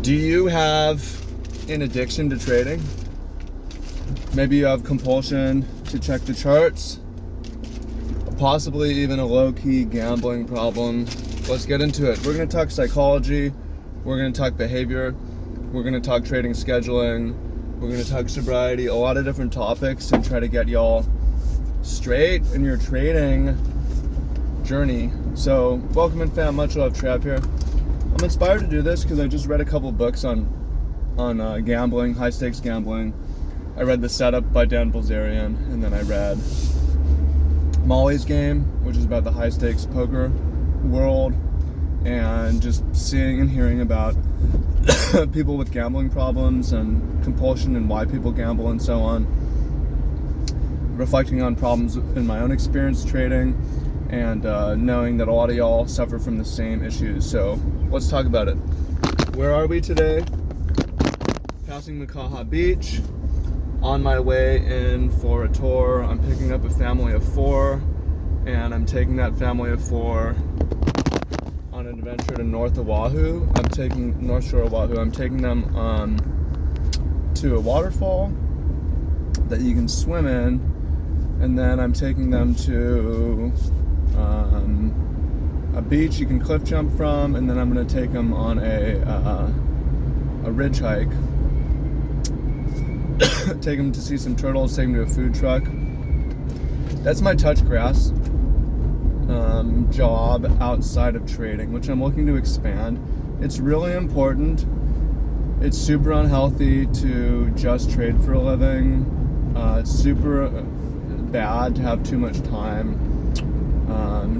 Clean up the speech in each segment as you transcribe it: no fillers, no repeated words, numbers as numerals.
Do you have an addiction to trading? Maybe you have compulsion to check the charts, possibly even a low-key gambling problem. Let's get into it. We're going to talk psychology, we're going to talk behavior, we're going to talk trading scheduling, we're going to talk sobriety, a lot of different topics, and try to get y'all straight in your trading journey. So welcome in, fam. Much love. Trav here. I'm inspired to do this because I just read a couple books on gambling, high stakes gambling. I read The Setup by Dan Bilzerian, and then I read Molly's Game, which is about the high stakes poker world, and just seeing and hearing about people with gambling problems and compulsion and why people gamble and so on. Reflecting on problems in my own experience trading, and knowing that a lot of y'all suffer from the same issues. So let's talk about it. Where are we today? Passing Makaha Beach, on my way in for a tour. I'm picking up a family of 4, and I'm taking that family of 4 on an adventure to North Shore Oahu. I'm taking them to a waterfall that you can swim in, and then I'm taking them to a beach you can cliff jump from, and then I'm going to take them on a ridge hike. Take them to see some turtles, take them to a food truck. That's my touch grass job outside of trading, which I'm looking to expand. It's really important. It's super unhealthy to just trade for a living. It's super bad to have too much time.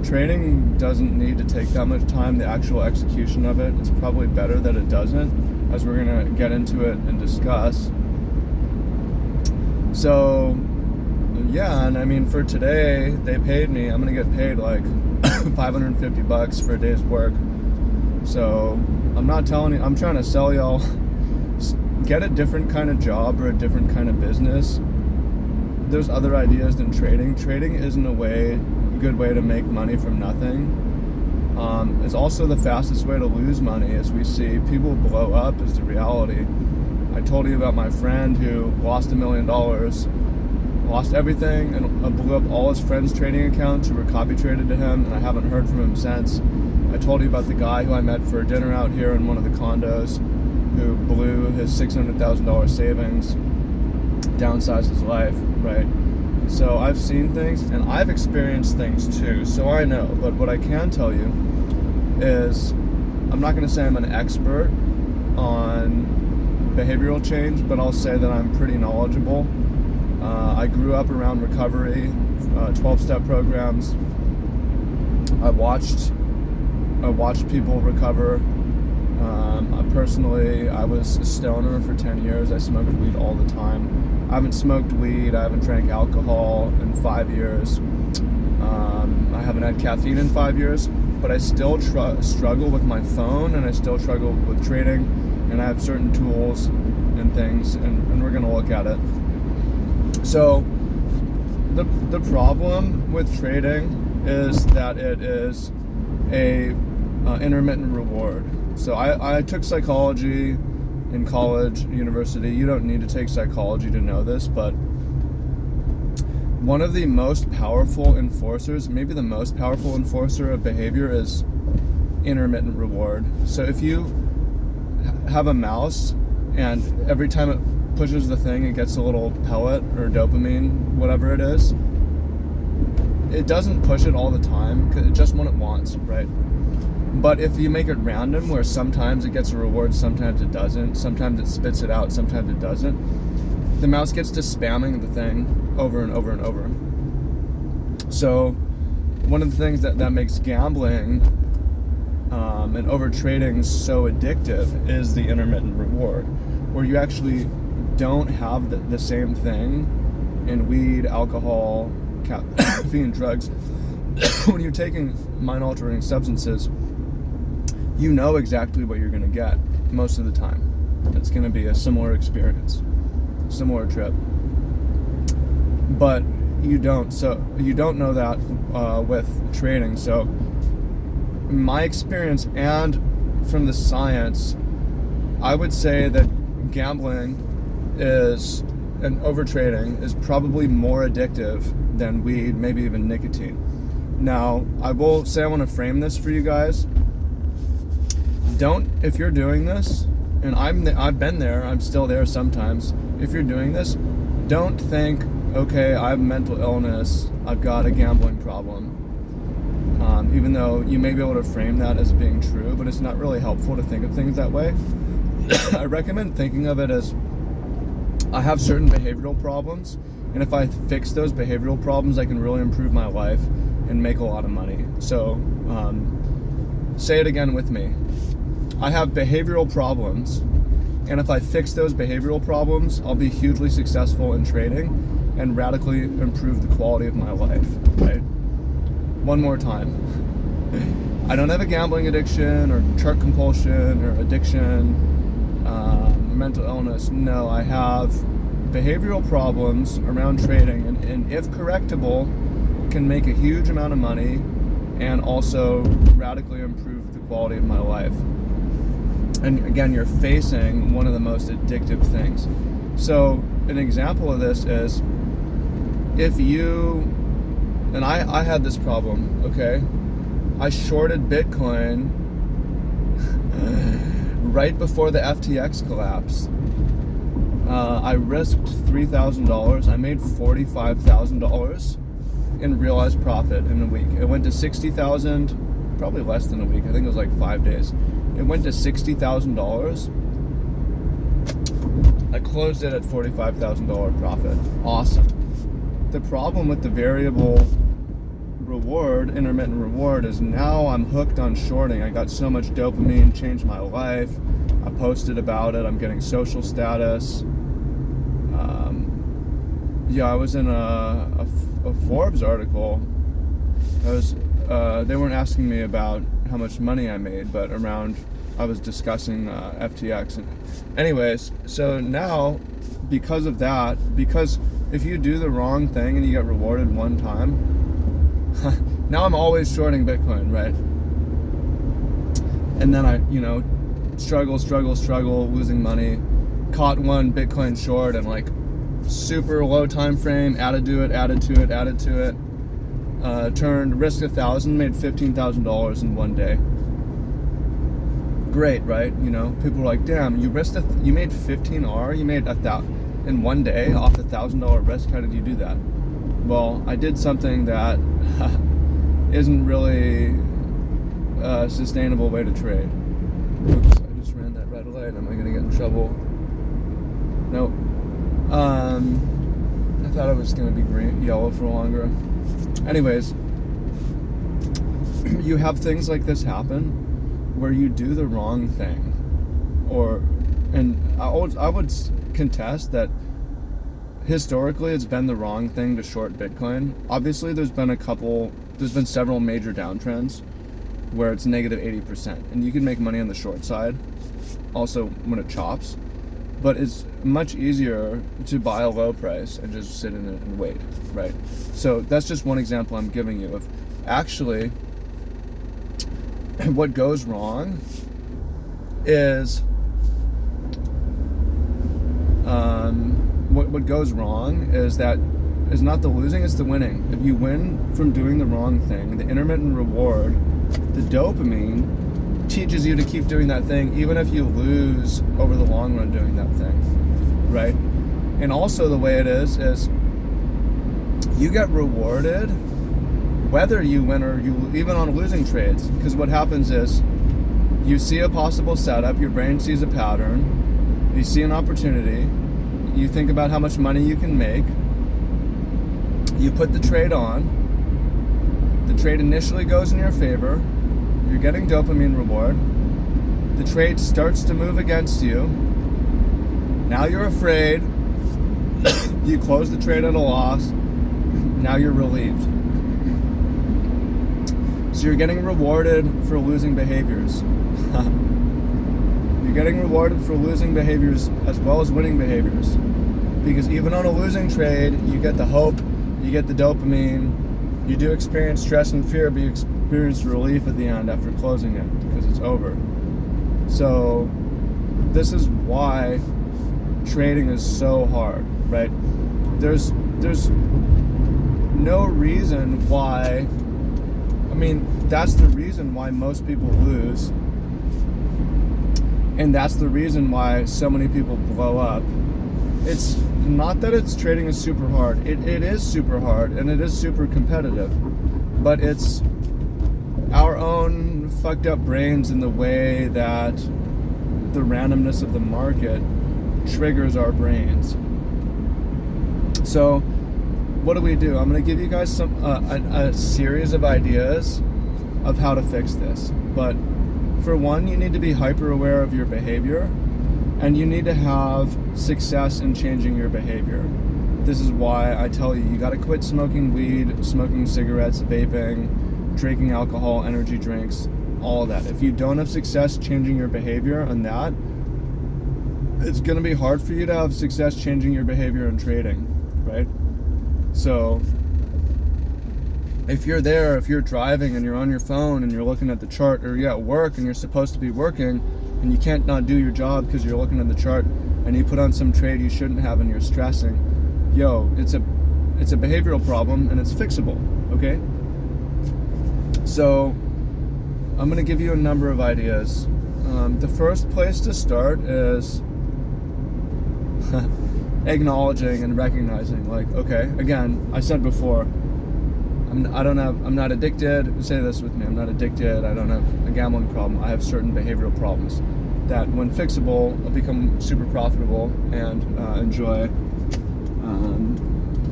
Trading doesn't need to take that much time. The actual execution of it is probably better that it doesn't, as we're going to get into it and discuss. So, yeah, and I mean, for today, they paid me. I'm going to get paid like $550 for a day's work. So, I'm not telling you, I'm trying to sell y'all, get a different kind of job or a different kind of business. There's other ideas than trading. Trading isn't a good way to make money from nothing. It's also the fastest way to lose money, as we see people blow up, is the reality. I told you about my friend who lost $1 million, lost everything, and blew up all his friends' trading accounts who were copy traded to him, and I haven't heard from him since. I told you about the guy who I met for dinner out here in one of the condos who blew his $600,000 savings, downsized his life, right? So I've seen things, and I've experienced things too, so I know. But what I can tell you is, I'm not going to say I'm an expert on behavioral change, but I'll say that I'm pretty knowledgeable. I grew up around recovery, 12-step programs. I watched people recover. Personally, I was a stoner for 10 years. I smoked weed all the time. I haven't smoked weed, I haven't drank alcohol in 5 years. I haven't had caffeine in 5 years, but I still struggle with my phone, and I still struggle with trading, and I have certain tools and things, and we're going to look at it. So the problem with trading is that it is a intermittent reward. So I took psychology in college, university. You don't need to take psychology to know this, but one of the most powerful enforcers, maybe the most powerful enforcer of behavior, is intermittent reward. So if you have a mouse and every time it pushes the thing, it gets a little pellet or dopamine, whatever it is, it doesn't push it all the time, just when it wants, right? But if you make it random, where sometimes it gets a reward, sometimes it doesn't, sometimes it spits it out, sometimes it doesn't, the mouse gets to spamming the thing over and over and over. So one of the things that makes gambling and overtrading so addictive is the intermittent reward, where you actually don't have the same thing in weed, alcohol, caffeine, drugs. When you're taking mind-altering substances, you know exactly what you're going to get most of the time. It's going to be a similar experience, similar trip. But you don't. So you don't know that with trading. So in my experience and from the science, I would say that gambling and overtrading is probably more addictive than weed, maybe even nicotine. Now, I will say, I want to frame this for you guys. If you're doing this, and I've been there, I'm still there sometimes. If you're doing this, don't think, okay, I have mental illness, I've got a gambling problem. Even though you may be able to frame that as being true, but it's not really helpful to think of things that way. I recommend thinking of it as, I have certain behavioral problems, and if I fix those behavioral problems, I can really improve my life and make a lot of money. So, say it again with me. I have behavioral problems, and if I fix those behavioral problems, I'll be hugely successful in trading and radically improve the quality of my life, right? One more time. I don't have a gambling addiction or chart compulsion or addiction, mental illness. No, I have behavioral problems around trading, and if correctable, can make a huge amount of money and also radically improve the quality of my life. And again, you're facing one of the most addictive things. So an example of this is, if you, and I had this problem, okay? I shorted Bitcoin right before the FTX collapse. I risked $3,000. I made $45,000 in realized profit in a week. It went to 60,000, probably less than a week. I think it was like 5 days. It went to $60,000. I closed it at $45,000 profit. Awesome. The problem with the variable reward, intermittent reward, is now I'm hooked on shorting. I got so much dopamine, changed my life. I posted about it. I'm getting social status. I was in a Forbes article. They weren't asking me about how much money I made, but I was discussing FTX. Anyways, so now, because of that, because if you do the wrong thing and you get rewarded one time, now I'm always shorting Bitcoin, right? And then I, struggle, losing money. Caught one Bitcoin short and like super low time frame, added to it. Risked 1,000, made $15,000 in one day. Great, right? People are like, damn, you made 15R, you made 1,000 in one day off $1,000 risk. How did you do that? Well, I did something that isn't really a sustainable way to trade. Oops, I just ran that red light. Am I gonna get in trouble? Nope. I thought it was gonna be yellow for longer. Anyways, you have things like this happen where you do the wrong thing, and I would contest that historically it's been the wrong thing to short Bitcoin. Obviously, there's been several major downtrends where it's negative 80%, and you can make money on the short side also when it chops, but it's much easier to buy a low price and just sit in it and wait, right? So that's just one example I'm giving you of actually what goes wrong is what goes wrong is not the losing, it's the winning. If you win from doing the wrong thing, the intermittent reward, the dopamine teaches you to keep doing that thing even if you lose over the long run doing that thing, right? And also the way it is you get rewarded whether you win or you, even on losing trades, because what happens is you see a possible setup, your brain sees a pattern, you see an opportunity, you think about how much money you can make, you put the trade on, the trade initially goes in your favor, you're getting dopamine reward, the trade starts to move against you, now you're afraid, you close the trade at a loss, now you're relieved. So you're getting rewarded for losing behaviors. You're getting rewarded for losing behaviors as well as winning behaviors. Because even on a losing trade, you get the hope, you get the dopamine, you do experience stress and fear, but you experience relief at the end after closing it because it's over. So this is why trading is so hard, right? There's no reason why. I mean, that's the reason why most people lose, and that's the reason why so many people blow up. It's not that trading is super hard. It is super hard, and it is super competitive, but it's our own fucked up brains in the way that the randomness of the market triggers our brains. So what do? I'm going to give you guys some a series of ideas of how to fix this. But for one, you need to be hyper aware of your behavior, and you need to have success in changing your behavior. This is why I tell you got to quit smoking weed, smoking cigarettes, vaping, drinking alcohol, energy drinks, all of that. If you don't have success changing your behavior on that, it's going to be hard for you to have success changing your behavior in trading, right? So if you're driving and you're on your phone and you're looking at the chart, or you're at work and you're supposed to be working and you can't not do your job because you're looking at the chart, and you put on some trade you shouldn't have and you're stressing, it's a behavioral problem, and it's fixable, okay? So I'm going to give you a number of ideas. The first place to start is acknowledging and recognizing, like, okay, again, I said before, I'm not addicted. Say this with me. I'm not addicted. I don't have a gambling problem. I have certain behavioral problems that, when fixable, will become super profitable and enjoy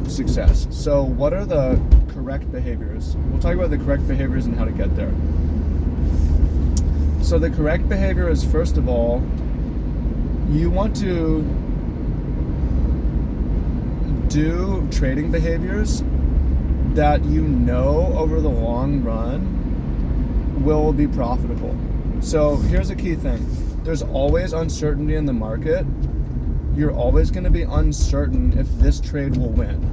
success. So what are the correct behaviors? We'll talk about the correct behaviors and how to get there. So the correct behavior is, first of all, you want to do trading behaviors that over the long run will be profitable. So here's a key thing. There's always uncertainty in the market. You're always going to be uncertain if this trade will win.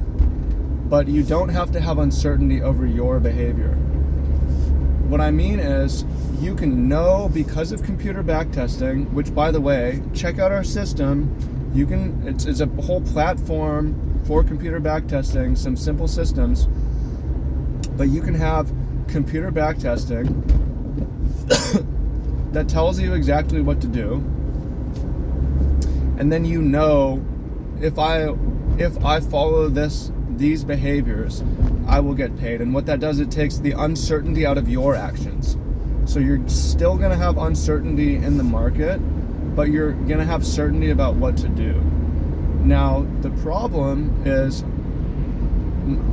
But you don't have to have uncertainty over your behavior. What I mean is, you can know, because of computer backtesting, which, by the way, check out our system. It's a whole platform for computer backtesting, some simple systems, but you can have computer backtesting that tells you exactly what to do, and then if I follow these behaviors, I will get paid. And what that does, it takes the uncertainty out of your actions. So you're still going to have uncertainty in the market, but you're going to have certainty about what to do. Now, the problem is,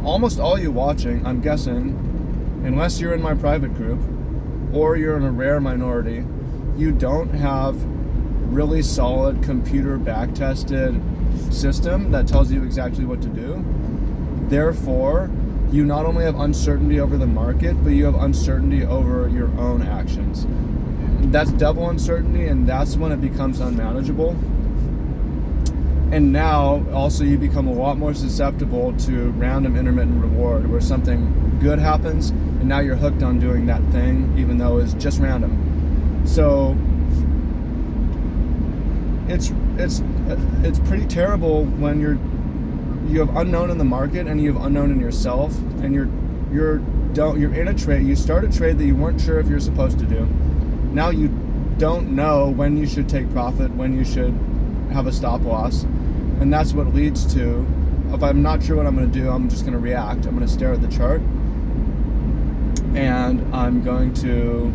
almost all you watching, I'm guessing, unless you're in my private group or you're in a rare minority, you don't have really solid computer back-tested system that tells you exactly what to do. Therefore, you not only have uncertainty over the market, but you have uncertainty over your own actions. That's double uncertainty, and that's when it becomes unmanageable. And now, also, you become a lot more susceptible to random intermittent reward, where something good happens, and now you're hooked on doing that thing, even though it's just random. So it's pretty terrible when you have unknown in the market and you have unknown in yourself, and you're in a trade. You start a trade that you weren't sure if you're supposed to do. Now you don't know when you should take profit, when you should have a stop loss, and that's what leads to, if I'm not sure what I'm going to do, I'm just going to react. I'm going to stare at the chart, and I'm going to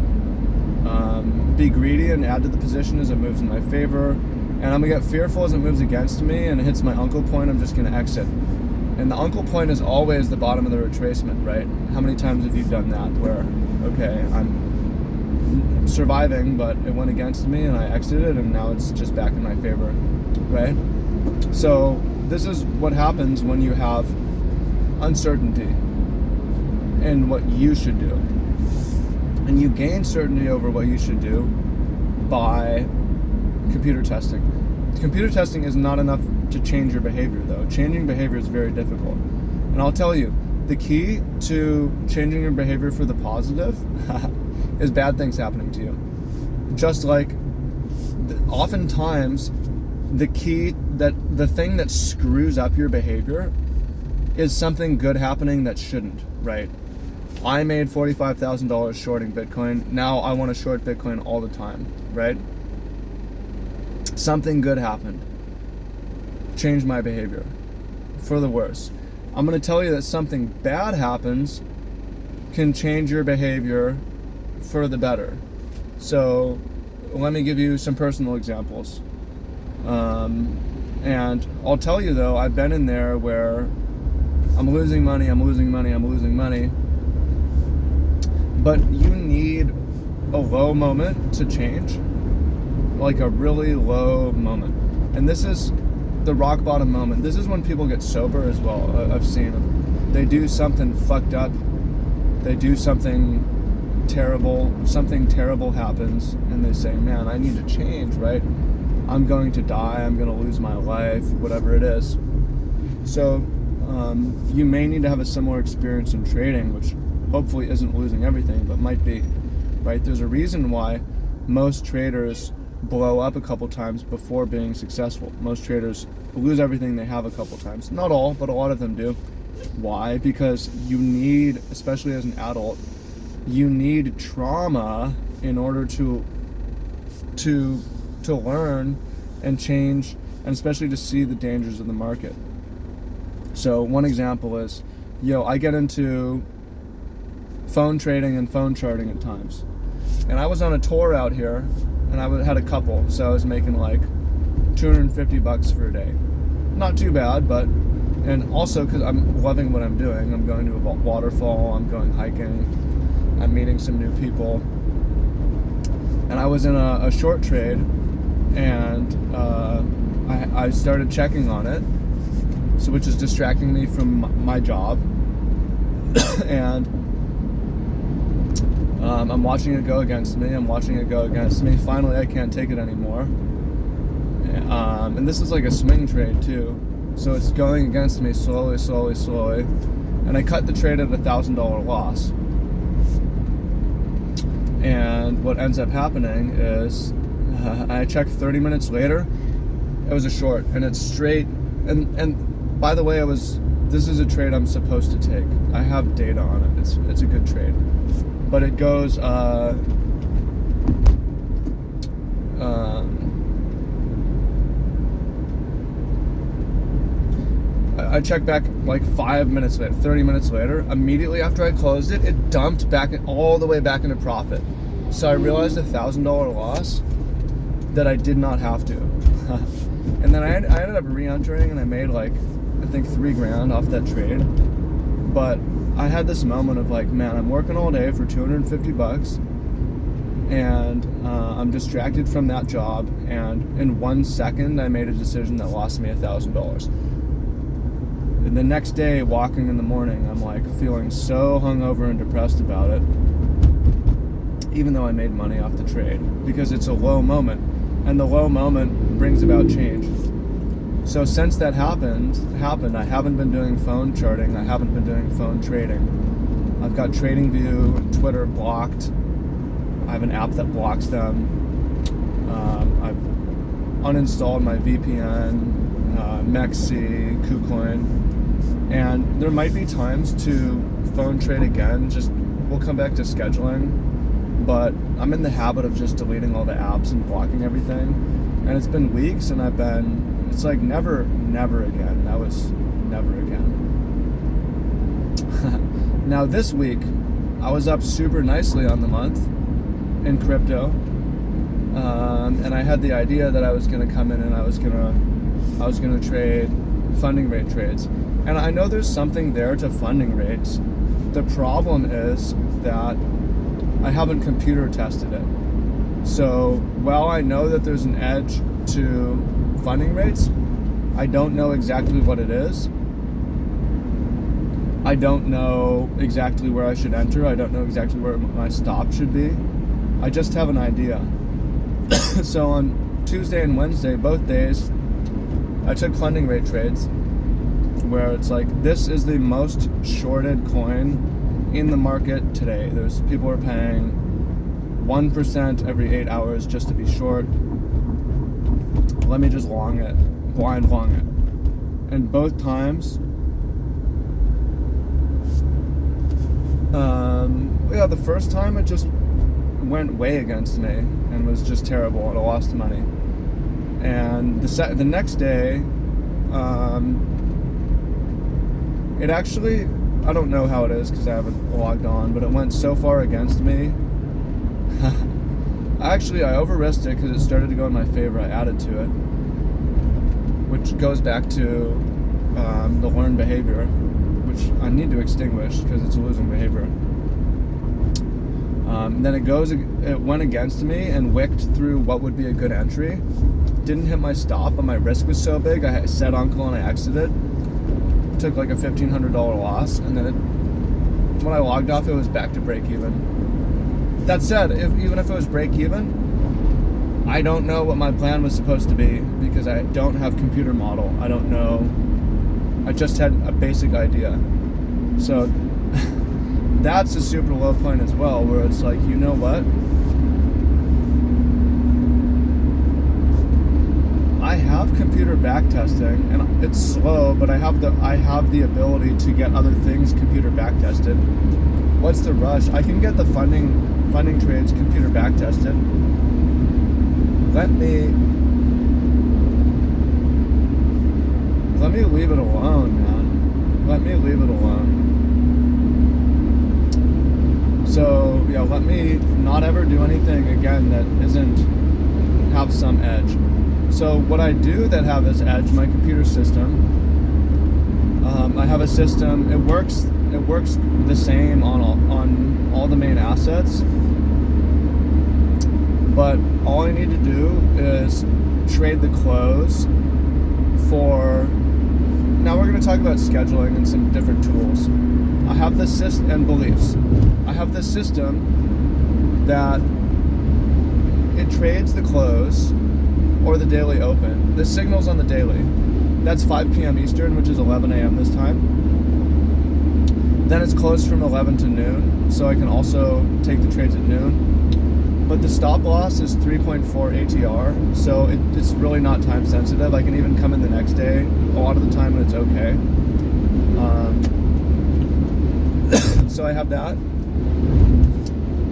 be greedy and add to the position as it moves in my favor, and I'm going to get fearful as it moves against me and it hits my uncle point. I'm just going to exit. And the uncle point is always the bottom of the retracement, right? How many times have you done that where, okay, I'm surviving, but it went against me and I exited, and now it's just back in my favor, right? So this is what happens when you have uncertainty in what you should do. And you gain certainty over what you should do by computer testing. Computer testing is not enough to change your behavior, though. Changing behavior is very difficult. And I'll tell you, the key to changing your behavior for the positive is bad things happening to you. Just like oftentimes the thing that screws up your behavior is something good happening that shouldn't, right? I made $45,000 shorting Bitcoin. Now I want to short Bitcoin all the time, right? Something good happened. Changed my behavior for the worse. I'm going to tell you that something bad happens can change your behavior for the better. So let me give you some personal examples. And I'll tell you though, I've been in there where I'm losing money, but you need a low moment to change, like a really low moment. And this is the rock bottom moment. This is when people get sober as well. I've seen them. They do something fucked up. They do something terrible. Something terrible happens, and they say, man, I need to change, right? I'm going to die. I'm going to lose my life, whatever it is. So you may need to have a similar experience in trading, which hopefully isn't losing everything, but might be, right? There's a reason why most traders blow up a couple times before being successful. Most traders lose everything they have a couple times. Not all, but a lot of them do. Why? Because you need, especially as an adult, you need trauma in order to learn and change, and especially to see the dangers of the market. So one example is, I get into phone trading and phone charting at times. And I was on a tour out here, and I had a couple, so I was making like $250 for a day. Not too bad, but, and also because I'm loving what I'm doing. I'm going to a waterfall, I'm going hiking, I'm meeting some new people. And I was in a short trade, and I started checking on it, so which is distracting me from my job. And I'm watching it go against me. Finally, I can't take it anymore. And this is like a swing trade too. So it's going against me slowly. And I cut the trade at $1,000 loss. And what ends up happening is I check 30 minutes later, it was a short, and it's straight. And by the way, this is a trade I'm supposed to take. I have data on it. It's a good trade. But it goes, I checked back like 5 minutes later, 30 minutes later. Immediately after I closed it, it dumped all the way back into profit. So I realized $1,000 loss that I did not have to. And then I ended up re-entering, and I made like, I think $3,000 off that trade. But I had this moment of like, man, I'm working all day for $250, and I'm distracted from that job, and in 1 second I made a decision that lost me $1,000. And the next day, walking in the morning, I'm like feeling so hungover and depressed about it, even though I made money off the trade, because it's a low moment, and the low moment brings about change. So since that happened, I haven't been doing phone charting, I haven't been doing phone trading. I've got TradingView and Twitter blocked. I have an app that blocks them. I've uninstalled my VPN, Mexi, KuCoin, and there might be times to phone trade again. We'll come back to scheduling, but I'm in the habit of just deleting all the apps and blocking everything. And it's been weeks, and it's like never again. That was never again. Now this week, I was up super nicely on the month in crypto, and I had the idea that I was going to come in and I was going to trade funding rate trades. And I know there's something there to funding rates. The problem is that I haven't computer tested it. So while I know that there's an edge to funding rates, I don't know exactly what it is. I don't know exactly where I should enter. I don't know exactly where my stop should be. I just have an idea. So on Tuesday and Wednesday, both days, I took funding rate trades where it's like, this is the most shorted coin in the market today. People are paying 1% every 8 hours just to be short. let me just long it, blind long it. And both times, the first time it just went way against me and was just terrible, and I lost money. And the next day, it actually, I don't know how it is because I haven't logged on, but it went so far against me. Actually, I over-risked it because it started to go in my favor. I added to it, which goes back to the learned behavior, which I need to extinguish because it's a losing behavior. Then it went against me and wicked through what would be a good entry. Didn't hit my stop, but my risk was so big. I said uncle and I exited. Took like a $1,500 loss, and then when I logged off, it was back to break even. That said, even if it was break even, I don't know what my plan was supposed to be because I don't have computer model. I don't know. I just had a basic idea. So that's a super low point as well, where it's like, you know what? I have computer back testing, and it's slow, but I have the ability to get other things computer back tested. What's the rush? I can get the funding trades computer back tested. Let me leave it alone, man. Let me leave it alone. So yeah, let me not ever do anything again that isn't have some edge. So what I do that have this edge, my computer system, I have a system. It works the same on all the main assets, but all I need to do is trade the close for. Now we're going to talk about scheduling and some different tools. I have this system and beliefs. I have this system that it trades the close or the daily open. The signal's on the daily. That's 5 p.m. Eastern, which is 11 a.m. this time. Then it's closed from 11 to noon, so I can also take the trades at noon. But the stop loss is 3.4 ATR, so it's really not time sensitive. I can even come in the next day a lot of the time and it's okay. So I have that.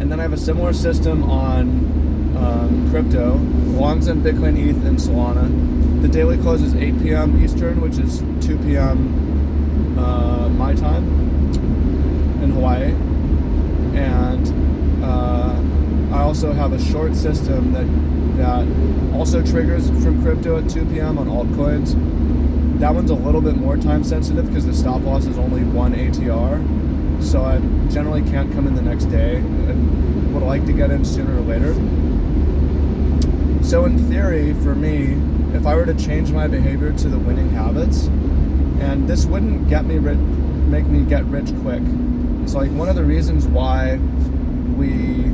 And then I have a similar system on crypto, longs in Bitcoin, ETH, and Solana. The daily close is 8 p.m. Eastern, which is 2 p.m. My time in Hawaii. And I also have a short system that also triggers from crypto at 2 p.m. on altcoins. That one's a little bit more time sensitive because the stop loss is only 1 ATR. So I generally can't come in the next day and would like to get in sooner or later. So in theory, for me, if I were to change my behavior to the winning habits, and this wouldn't make me get rich quick. It's like one of the reasons why we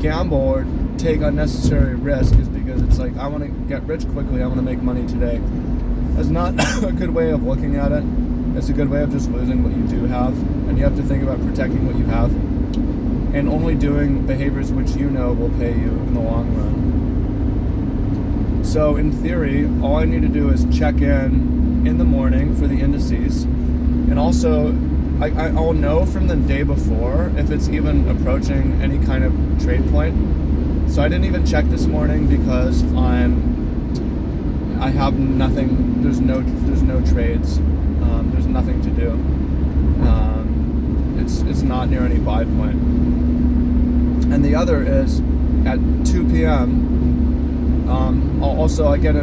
gamble or take unnecessary risk is because it's like, I want to get rich quickly, I want to make money today. That's not a good way of looking at it. It's a good way of just losing what you do have, and you have to think about protecting what you have and only doing behaviors which you know will pay you in the long run. So in theory, all I need to do is check in the morning for the indices, and also I'll know from the day before if it's even approaching any kind of trade point. So I didn't even check this morning because I have nothing. There's no trades. There's nothing to do. It's not near any buy point. And the other is at 2 p.m. I get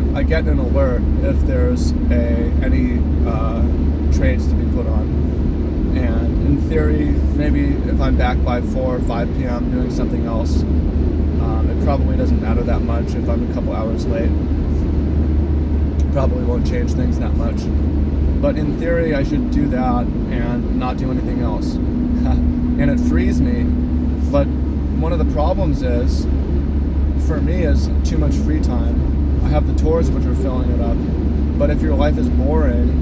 an alert if there's any trades to be put on. And in theory, maybe if I'm back by 4 or 5 p.m. doing something else, it probably doesn't matter that much if I'm a couple hours late. Probably won't change things that much. But in theory, I should do that and not do anything else. And it frees me. But one of the problems is, for me, is too much free time. I have the tours which are filling it up. But if your life is boring,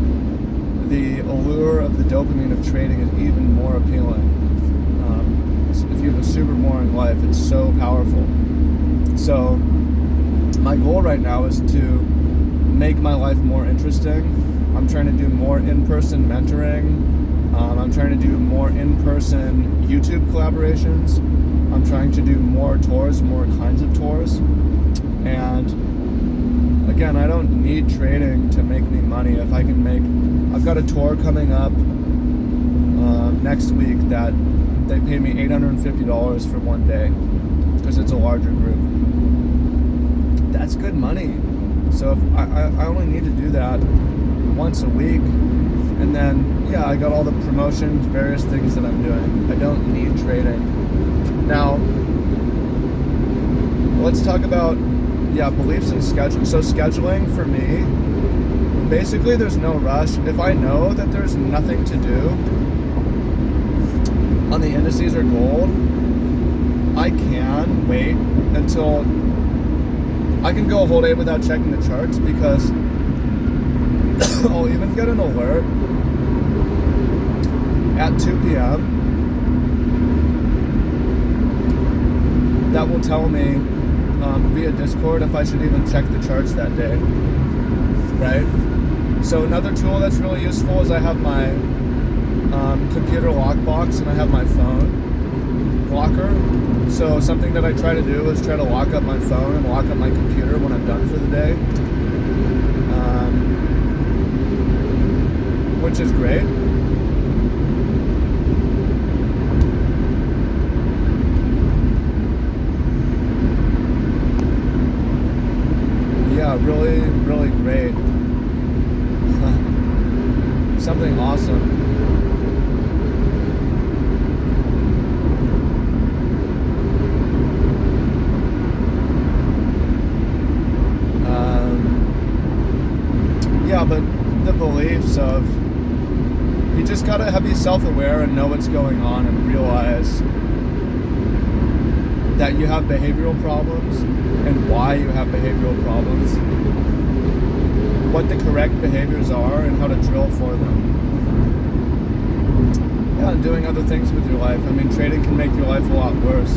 the allure of the dopamine of trading is even more appealing. If you have a super boring life, it's so powerful. So my goal right now is to make my life more interesting. I'm trying to do more in-person mentoring. I'm trying to do more in-person YouTube collaborations. I'm trying to do more tours, more kinds of tours. And again, I don't need trading to make me money. If I can make, I've got a tour coming up next week that they pay me $850 for one day because it's a larger group. That's good money. So if I only need to do that once a week, and then yeah, I got all the promotions, various things that I'm doing. I don't need trading. Now, let's talk about beliefs and scheduling. So scheduling for me, basically there's no rush. If I know that there's nothing to do on the indices or gold, I can wait until I can go a whole day without checking the charts, because I'll even get an alert at 2 p.m. that will tell me via Discord if I should even check the charts that day, right? So another tool that's really useful is I have my computer lockbox and I have my phone locker. So something that I try to do is try to lock up my phone and lock up my computer when I'm done for the day, which is great. Yeah, really, really great. Something awesome. Yeah, but the beliefs of, you just gotta be self-aware and know what's going on and realize that you have behavioral problems and why you have behavioral problems, what the correct behaviors are, and how to drill for them. Yeah, and doing other things with your life. I mean, trading can make your life a lot worse.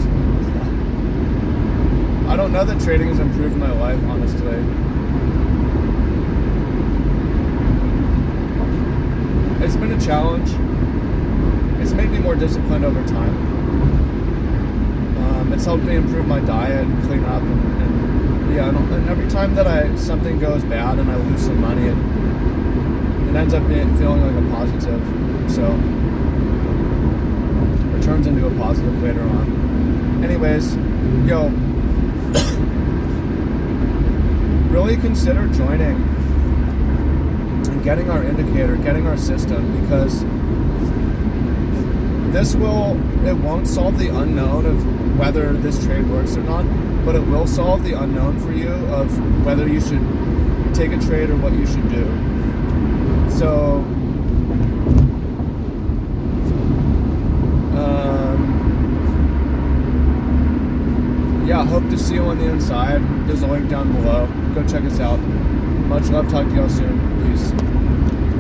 I don't know that trading has improved my life, honestly. It's been a challenge. It's made me more disciplined over time. It's helped me improve my diet and clean up, and every time that something goes bad and I lose some money, it ends up feeling like a positive. So it turns into a positive later on. Anyways, really consider joining and getting our indicator, getting our system, because it won't solve the unknown of whether this trade works or not, but it will solve the unknown for you of whether you should take a trade or what you should do. So hope to see you on the inside. There's a link down below. Go check us out. Much love. Talk to y'all soon. Peace.